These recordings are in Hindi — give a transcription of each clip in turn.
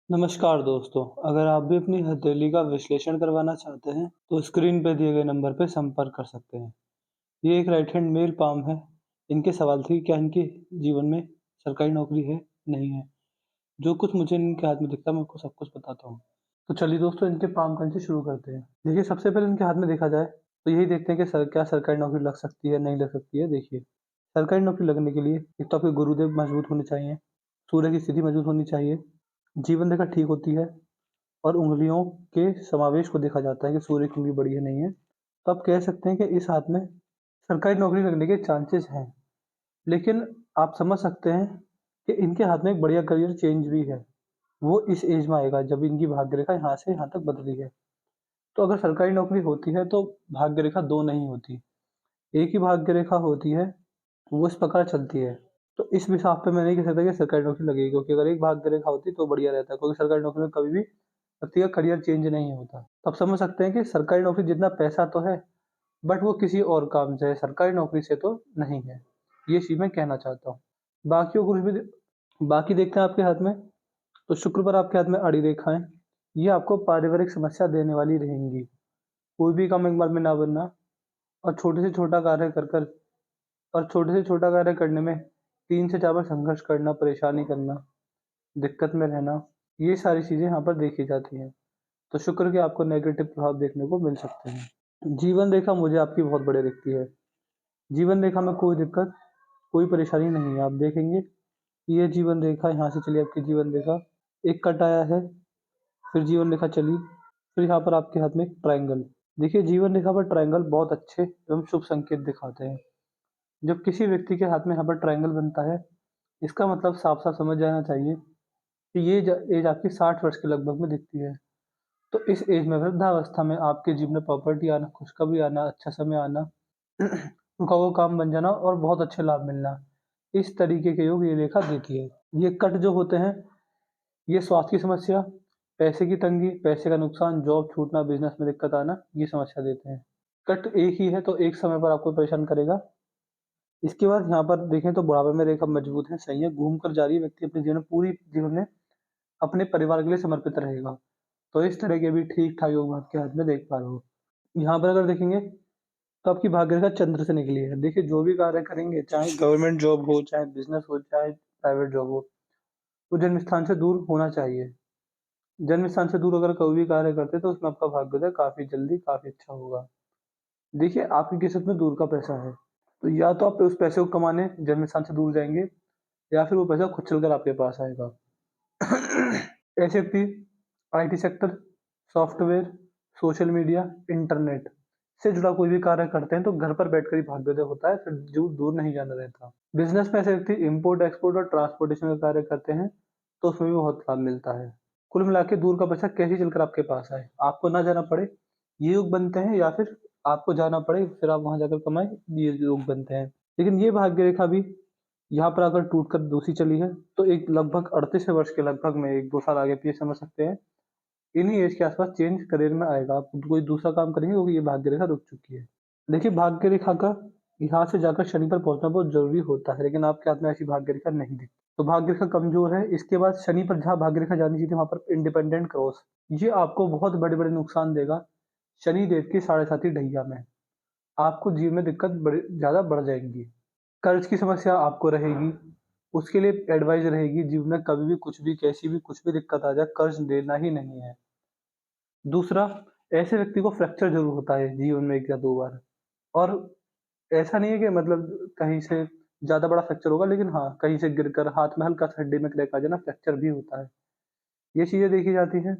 नमस्कार दोस्तों, अगर आप भी अपनी हथेली का विश्लेषण करवाना चाहते हैं, तो स्क्रीन पर दिए गए नंबर पर संपर्क कर सकते हैं। ये एक राइट हैंड मेल पाम है। इनके सवाल थे कि क्या इनके जीवन में सरकारी नौकरी है, नहीं है। जो कुछ मुझे इनके हाथ में दिखता है, मैं आपको सब कुछ बताता हूँ। तो चलिए दोस्तों, इनके पाम कार्ड से शुरू करते हैं। देखिए, सबसे पहले इनके हाथ में देखा जाए, तो यही देखते हैं कि क्या सरकारी नौकरी लग सकती है, नहीं लग सकती है। देखिए, सरकारी नौकरी लगने के लिए एक तो आपके गुरुदेव मजबूत होने चाहिए, सूर्य की स्थिति मजबूत होनी चाहिए, जीवन रेखा ठीक होती है, और उँगलियों के समावेश को देखा जाता है कि सूर्य की उँगली बड़ी है, नहीं है। तो आप कह सकते हैं कि इस हाथ में सरकारी नौकरी लगने के चांसेस हैं। लेकिन आप समझ सकते हैं कि इनके हाथ में एक बढ़िया करियर चेंज भी है। वो इस एज में आएगा जब इनकी भाग्य रेखा यहाँ से यहाँ तक बदली है। तो अगर सरकारी नौकरी होती है तो भाग्य रेखा 2 नहीं होती, एक ही भाग्य रेखा होती है, वो इस प्रकार चलती है। तो इस हिसाब पे मैं नहीं कह सकता कि सरकारी नौकरी लगेगी, क्योंकि अगर एक भाग्य रेखा होती तो बढ़िया रहता, क्योंकि सरकारी नौकरी में कभी भी व्यक्ति का करियर चेंज नहीं होता। तो आप समझ सकते हैं कि सरकारी नौकरी जितना पैसा तो है, बट वो किसी और काम से है, सरकारी नौकरी से तो नहीं है। ये चीज़ मैं कहना चाहता हूँ। बाकी और कुछ भी बाकी देखते हैं आपके हाथ में, तो शुक्र पर आपके हाथ में आड़ी रेखाएँ, ये आपको पारिवारिक समस्या देने वाली रहेंगी। कोई भी काम एक बार में ना बनना, और छोटे से छोटा कार्य कर कर और छोटे से छोटा कार्य करने में 3 से 4 बार संघर्ष करना, परेशानी करना, दिक्कत में रहना, ये सारी चीज़ें यहाँ पर देखी जाती हैं। तो शुक्र के आपको नेगेटिव प्रभाव देखने को मिल सकते हैं। जीवन रेखा मुझे आपकी बहुत बढ़िया दिखती है। जीवन रेखा में कोई दिक्कत, कोई परेशानी नहीं है। आप देखेंगे कि ये जीवन रेखा यहाँ से चली, आपकी जीवन रेखा, एक कट आया है, फिर जीवन रेखा चली, फिर यहाँ पर आपके हाथ में एक ट्रायंगल। देखिए, जीवन रेखा पर ट्रायंगल बहुत अच्छे एवं शुभ संकेत दिखाते हैं। जब किसी व्यक्ति के हाथ में यहाँ पर ट्रायंगल बनता है, इसका मतलब साफ-साफ समझ जाना चाहिए कि ये एज आपकी 60 वर्ष के लगभग में दिखती है। तो इस एज में वृद्धावस्था में आपके जीवन में प्रॉपर्टी आना, खुशखबरी आना, अच्छा समय आना, रुका हुआ काम बन जाना और बहुत अच्छे लाभ मिलना, इस तरीके के योग ये रेखा देती है। ये कट जो होते हैं, ये स्वास्थ्य की समस्या, पैसे की तंगी, पैसे का नुकसान, जॉब छूटना, बिज़नेस में दिक्कत आना, ये समस्या देते हैं। कट एक ही है तो एक समय पर आपको परेशान करेगा। इसके बाद यहाँ पर देखें तो बुढ़ापे में रेखा मजबूत है, सही है, घूम कर जा रही है, व्यक्ति अपने पूरी जीवन में अपने परिवार के लिए समर्पित रहेगा। तो इस तरह के भी ठीक-ठाक योग मैं आपके हाथ में देख पा रहा हूँ। यहाँ पर अगर देखेंगे, तो आपकी भाग्य रेखा चंद्र से निकली है। देखिए, जो भी कार्य करेंगे, चाहे गवर्नमेंट जॉब हो, चाहे बिज़नेस हो, चाहे प्राइवेट जॉब हो, वो जन्म स्थान से दूर होना चाहिए। जन्म स्थान से दूर अगर कोई भी कार्य करते हैं, तो उसमें आपका भाग्योदय काफ़ी जल्दी, काफ़ी अच्छा होगा। देखिए, आपकी किस्मत में दूर का पैसा है, तो या तो आप उस पैसे को कमाने जन्म स्थान से दूर जाएँगे, या फिर वो पैसा खुद चलकर आपके पास आएगा। ऐसे व्यक्ति IT sector, software, social media, internet से जुड़ा कोई भी कार्य करते हैं, तो घर पर बैठकर ही भाग्योदय होता है, फिर दूर नहीं जाना रहता। बिजनेस में ऐसे व्यक्ति इम्पोर्ट एक्सपोर्ट और ट्रांसपोर्टेशन का कार्य करते हैं, तो उसमें भी बहुत लाभ मिलता है। कुल मिला के दूर का पैसा कैसे चलकर आपके पास आए, आपको ना जाना पड़े, ये योग बनते हैं, या फिर आपको जाना पड़े फिर आप वहां जाकर कमाएं, ये योग बनते हैं। लेकिन ये भाग्य रेखा भी यहाँ पर अगर टूटकर दूसरी चली है, तो एक लगभग 38 वर्ष के लगभग में 1-2 साल आगे पीछे समझ सकते हैं। इन्हीं एज के आसपास चेंज करियर में आएगा। आप कोई दूसरा काम करेंगे, क्योंकि ये भाग्य रेखा रुक चुकी है। देखिए, भाग्य रेखा का यहाँ से जाकर शनि पर पहुँचना बहुत ज़रूरी होता है, लेकिन आपके हाथ में ऐसी भाग्य रेखा नहीं दिखती। तो भाग्य रेखा कमज़ोर है, इसके बाद शनि पर जहाँ भाग्य रेखा जानी चाहिए थी, वहाँ पर इंडिपेंडेंट क्रॉस, ये आपको बहुत बड़े-बड़े नुकसान देगा। शनि देव की साढ़े साती ढैया में, आपको जीवन में दिक्कत बड़ी ज़्यादा बढ़ जाएँगी। कर्ज़ की समस्या आपको रहेगी, उसके लिए एडवाइस रहेगी, जीवन में कभी भी कुछ भी, कैसी भी कुछ भी दिक्कत आ जाए, कर्ज़ लेना ही नहीं है। दूसरा, ऐसे व्यक्ति को फ्रैक्चर ज़रूर होता है जीवन में 1 या 2 बार, और ऐसा नहीं है कि मतलब कहीं से ज़्यादा बड़ा फ्रैक्चर होगा, लेकिन हाँ, कहीं से गिरकर हाथ में हल्का-सा हड्डी में क्रैक आ जाना, फ्रैक्चर भी होता है। ये चीज़ें देखी जाती हैं,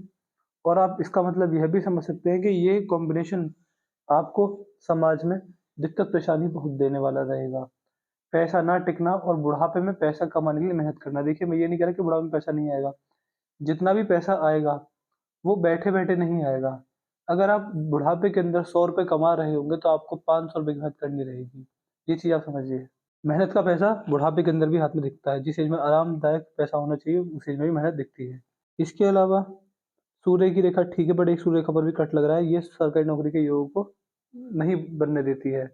और आप इसका मतलब यह भी समझ सकते हैं कि ये कॉम्बिनेशन आपको समाज में दिक्कत परेशानी बहुत देने वाला रहेगा। पैसा ना टिकना और बुढ़ापे में पैसा कमाने के लिए मेहनत करना। देखिए, मैं ये नहीं कह रहा कि बुढ़ापे में पैसा नहीं आएगा। जितना भी पैसा आएगा, वो बैठे-बैठे नहीं आएगा। अगर आप बुढ़ापे के अंदर ₹100 कमा रहे होंगे, तो आपको ₹500 की मेहनत करनी रहेगी। ये चीज़ आप समझिए। मेहनत का पैसा बुढ़ापे के अंदर भी हाथ में दिखता है। जिस एज में आरामदायक पैसा होना चाहिए, उस एज में भी मेहनत दिखती है। इसके अलावा सूर्य की रेखा ठीक है, बट एक सूर्य रेखा पर भी कट लग रहा है। ये सरकारी नौकरी के योग को नहीं बनने देती है।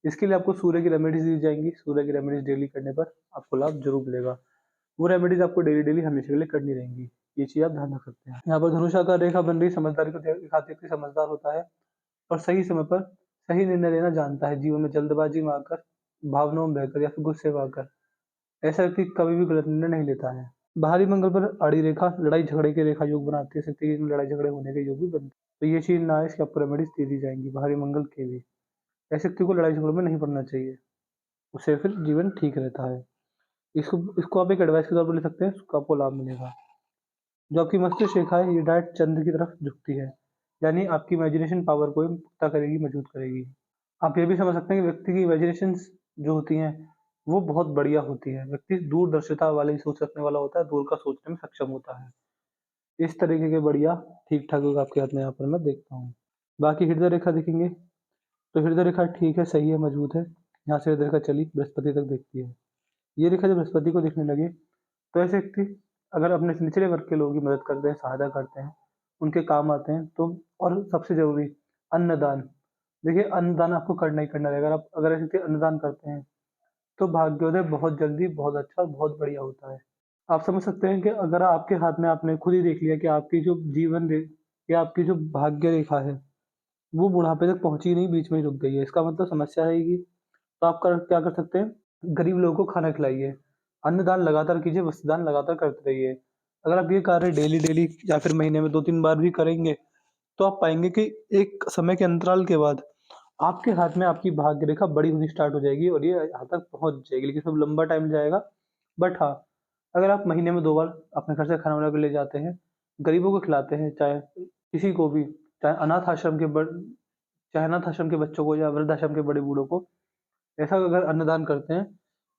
इसके लिए आपको सूर्य की रेमेडीज़ दी जाएँगी। सूर्य की रेमेडीज़ डेली करने पर आपको लाभ ज़रूर मिलेगा। वो रेमेडीज़ आपको डेली-डेली हमेशा के लिए करनी रहेंगी। ये चीज़ आप ध्यान रख सकते हैं। यहाँ पर धनुषाकार रेखा बन रही समझदारी को दिखाती है कि समझदार होता है और सही समय पर सही निर्णय लेना जानता है। जीवन में जल्दबाजी में आकर, भावनाओं में बहकर या फिर गुस्से में आकर ऐसा व्यक्ति कभी भी गलत निर्णय नहीं लेता है। बाहरी मंगल पर आड़ी रेखा लड़ाई झगड़े की रेखा योग बनाती है, शक्ति की लड़ाई झगड़े होने के योग भी बनते हैं। तो ये चीज़ ना है, इसकी आपको रेमेडीज दे दी जाएंगी बाहरी मंगल के भी। ऐसे व्यक्ति को लड़ाई झगड़ों में नहीं पड़ना चाहिए, उससे फिर जीवन ठीक रहता है। इसको इसको आप एक एडवाइस के तौर पर ले सकते हैं, उसको आपको लाभ मिलेगा। जो आपकी मस्तिष्क रेखा है ये डायरेक्ट चंद्र की तरफ झुकती है, यानी आपकी इमेजिनेशन पावर को पुख्ता करेगी, मजबूत करेगी। आप ये भी समझ सकते हैं कि व्यक्ति की इमेजिनेशन जो होती हैं वो बहुत बढ़िया होती है। व्यक्ति दूरदर्शिता वाली सोच रखने वाला होता है, दूर का सोचने में सक्षम होता है। इस तरीके के बढ़िया ठीक ठाक योग आपके हाथ में यहाँ पर मैं देखता हूँ। बाकी हृदय रेखा देखेंगे तो हृदय रेखा ठीक है, सही है, मजबूत है। यहाँ से हृदय रेखा चली बृहस्पति तक देखती है। ये रेखा जब बृहस्पति को दिखने लगे तो ऐसे व्यक्ति अगर अपने निचले वर्ग के लोगों की मदद करते हैं, सहायता करते हैं, उनके काम आते हैं। तो और सबसे जरूरी अन्नदान। देखिए अन्नदान आपको करना ही करना रहेगा। आप अगर ऐसे व्यक्ति अन्नदान करते हैं तो भाग्योदय बहुत जल्दी, बहुत अच्छा और बहुत बढ़िया होता है। आप समझ सकते हैं कि अगर आपके हाथ में, आपने खुद ही देख लिया कि आपकी जो जीवन रे या आपकी जो भाग्य रेखा है वो बुढ़ापे तक पहुंची नहीं, बीच में ही रुक गई है, इसका मतलब समस्या रहेगी। तो आप क्या कर सकते हैं, गरीब लोगों को खाना खिलाइए, अन्नदान लगातार कीजिए, वस्त्रदान लगातार करते रहिए। अगर आप ये कार्य डेली डेली या फिर महीने में 2-3 बार भी करेंगे तो आप पाएंगे कि एक समय के अंतराल के बाद आपके हाथ में आपकी भाग्य रेखा बड़ी होनी स्टार्ट हो जाएगी और ये यहाँ तक पहुंच जाएगी। लेकिन इसमें लंबा टाइम जाएगा। बट हाँ, अगर आप महीने में 2 बार अपने घर से खाना बना के ले जाते हैं, गरीबों को खिलाते हैं, चाहे किसी को भी, चाहे अनाथ आश्रम के बच्चों को या वृद्धाश्रम के बड़े बूढ़ों को, ऐसा अगर अन्नदान करते हैं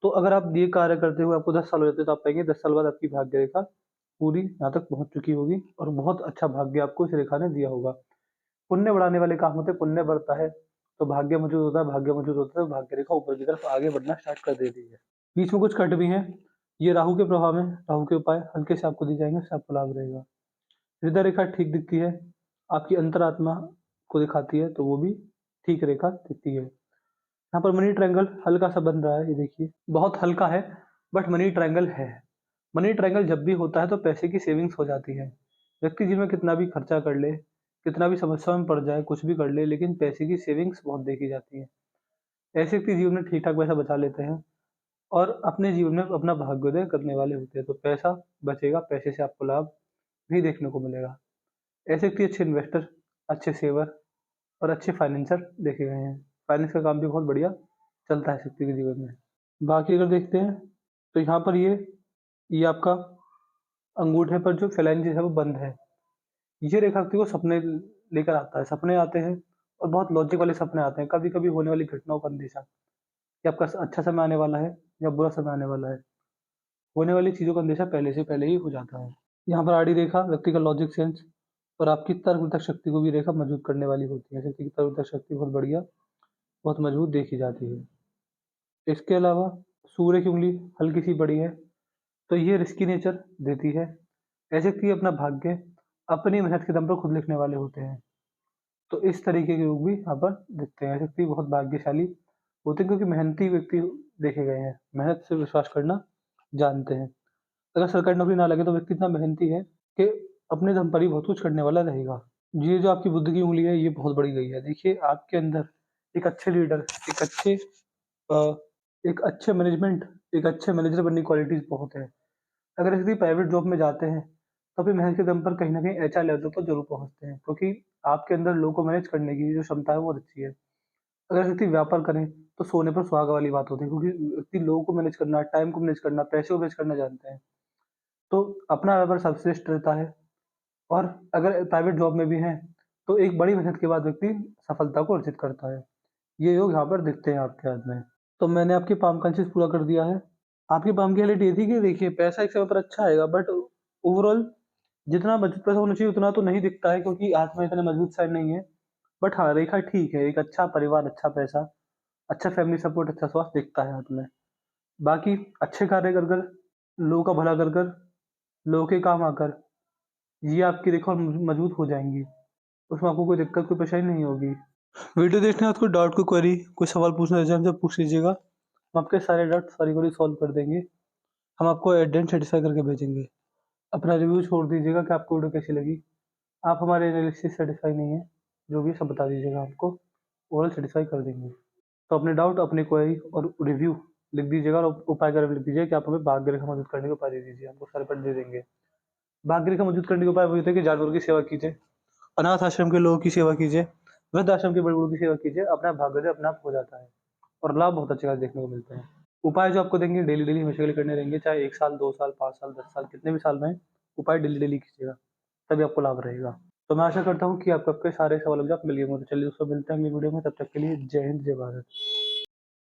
तो अगर आप ये कार्य करते हुए आपको 10 साल हो जाते हैं तो आप पाएंगे 10 साल बाद आपकी भाग्य रेखा पूरी यहाँ तक पहुंच चुकी होगी और बहुत अच्छा भाग्य आपको इस रेखा ने दिया होगा। पुण्य बढ़ाने वाले काम होते हैं, पुण्य बढ़ता है तो भाग्य मौजूद होता है, भाग्य मौजूद होता है तो भाग्य रेखा ऊपर की तरफ आगे बढ़ना स्टार्ट कर देती है। बीच में कुछ कट भी हैं, ये राहु के प्रभाव में, राहु के उपाय हल्के से आपको दी जाएंगे, उससे आपको लाभ रहेगा। हृदय रेखा ठीक दिखती है, आपकी अंतरात्मा को दिखाती है, तो वो भी ठीक रेखा दिखती है। यहाँ पर मनी ट्रायंगल हल्का सा बन रहा है, ये देखिए बहुत हल्का है बट मनी ट्रायंगल है। मनी ट्रायंगल जब भी होता है तो पैसे की सेविंग्स हो जाती है। व्यक्ति जीवन में कितना भी खर्चा कर ले, कितना भी समस्या में पड़ जाए, कुछ भी कर ले, लेकिन पैसे की सेविंग्स बहुत देखी जाती है। ऐसे व्यक्ति जीवन में ठीक ठाक पैसा बचा लेते हैं और अपने जीवन में अपना भाग्योदय करने वाले होते हैं। तो पैसा बचेगा, पैसे से आपको लाभ भी देखने को मिलेगा। ऐसे व्यक्ति अच्छे इन्वेस्टर, अच्छे सेवर और अच्छे फाइनेंसर देखे गए हैं। फाइनेंस का काम भी बहुत बढ़िया चलता है व्यक्ति के जीवन में। बाकी अगर देखते हैं तो यहाँ पर ये आपका अंगूठे पर जो फेलाइंजेस है वो बंद है। ये रेखा व्यक्ति को सपने लेकर आता है, सपने आते हैं और बहुत लॉजिक वाले सपने आते हैं। कभी कभी होने वाली घटनाओं का अंदेशा कि आपका अच्छा समय आने वाला है या बुरा समय आने वाला है, होने वाली चीज़ों का अंदेशा पहले से पहले ही हो जाता है। यहाँ पर आड़ी रेखा व्यक्ति का लॉजिक सेंस और आपकी तर्क वितर्क शक्ति को भी रेखा मजबूत करने वाली होती है। व्यक्ति की तर्क वितर्क शक्ति बहुत बढ़िया, बहुत मजबूत देखी जाती है। इसके अलावा सूर्य की उंगली हल्की सी बड़ी है तो ये रिस्की नेचर देती है। ऐसे व्यक्ति अपना भाग्य अपनी मेहनत के दम पर खुद लिखने वाले होते हैं। तो इस तरीके के योग भी यहाँ पर दिखते हैं। ऐसे व्यक्ति बहुत भाग्यशाली होते हैं क्योंकि मेहनती व्यक्ति देखे गए हैं, मेहनत से विश्वास करना जानते हैं। अगर सरकारी नौकरी ना लगे तो व्यक्ति इतना मेहनती है कि अपने दम पर ही बहुत कुछ करने वाला रहेगा। ये जो आपकी बुद्ध की उंगली है ये बहुत बड़ी गई है। देखिए आपके अंदर एक अच्छे लीडर, अ, एक अच्छे मैनेजमेंट, एक अच्छे मैनेजर बनने की क्वालिटीज बहुत है। अगर किसी प्राइवेट जॉब में जाते हैं तो अपनी मेहनत के दम पर कहीं ना कहीं एचआर लेवल पर जरूर पहुंचते हैं क्योंकि आपके अंदर लोगों को मैनेज करने की जो क्षमता है वो अच्छी है। अगर व्यक्ति व्यापार करें तो सोने पर सुहागा वाली बात होती है क्योंकि व्यक्ति लोगों को मैनेज करना, टाइम को मैनेज करना, पैसे को मैनेज करना जानते हैं। तो अपना व्यापार सर्वश्रेष्ठ रहता है। और अगर प्राइवेट जॉब में भी हैं तो एक बड़ी मेहनत के बाद व्यक्ति सफलता को अर्जित करता है। ये योग यहाँ पर दिखते हैं आपके हाथ में। तो मैंने आपकी पाम कंसिस पूरा कर दिया है। आपकी पाम की हालत ये थी कि देखिए पैसा एक समय पर अच्छा आएगा बट ओवरऑल जितना बचत पैसा होना चाहिए उतना तो नहीं दिखता है क्योंकि हाथ में इतने मजबूत साइड नहीं है। बट हाँ रेखा ठीक है, एक अच्छा परिवार, अच्छा पैसा, अच्छा फैमिली सपोर्ट, अच्छा स्वास्थ्य दिखता है हाथ में। बाकी अच्छे कार्य कर कर, लोगों का भला कर कर, लोगों के काम आकर ये आपकी रेखा और मजबूत हो जाएंगी। उसमें आपको कोई दिक्कत, कोई परेशानी नहीं होगी। वीडियो देखने के बाद कोई डाउट, कोई क्वेरी, कोई सवाल पूछना है हमसे पूछ लीजिएगा। हम आपके सारे डाउट, सारी क्वेरी सॉल्व कर देंगे। हम आपको एट द एंड सेटिस्फाई करके भेजेंगे। अपना रिव्यू छोड़ दीजिएगा कि आपको वीडियो कैसी लगी। आप हमारे एनालिसिस से सेटिस्फाई नहीं है, जो भी है सब बता दीजिएगा, आपको ओवरऑल सेटिस्फाई कर देंगे। तो अपने डाउट, अपनी क्वेरी और रिव्यू लिख दीजिएगा और उपाय करके लिख दीजिए कि आप हमें भाग्य रेखा मजबूत करने के उपाय दे दीजिए, आपको सारे पट दे देंगे। भाग्य रेखा मजबूत करने के उपाय वही होते हैं कि जानवरों की सेवा कीजिए, अनाथ आश्रम के लोगों की सेवा कीजिए, वृद्ध आश्रम के बड़े बड़ों की सेवा कीजिए, अपना भाग्योदय अपने आप हो जाता है और लाभ बहुत अच्छे खासे देखने को मिलते हैं। उपाय जो आपको देंगे डेली डेली हमेशा के लिए करने रहेंगे, चाहे 1 साल, 2 साल, 5 साल, 10 साल, कितने भी साल में उपाय डेली डेली कीजिएगा, तभी आपको लाभ रहेगा। तो मैं आशा करता हूँ कि आपको आपके सारे सवालों के जवाब मिल गए होंगे। तो चलिए दोस्तों, मिलते हैं अगली वीडियो में, तब तक के लिए जय हिंद, जय भारत।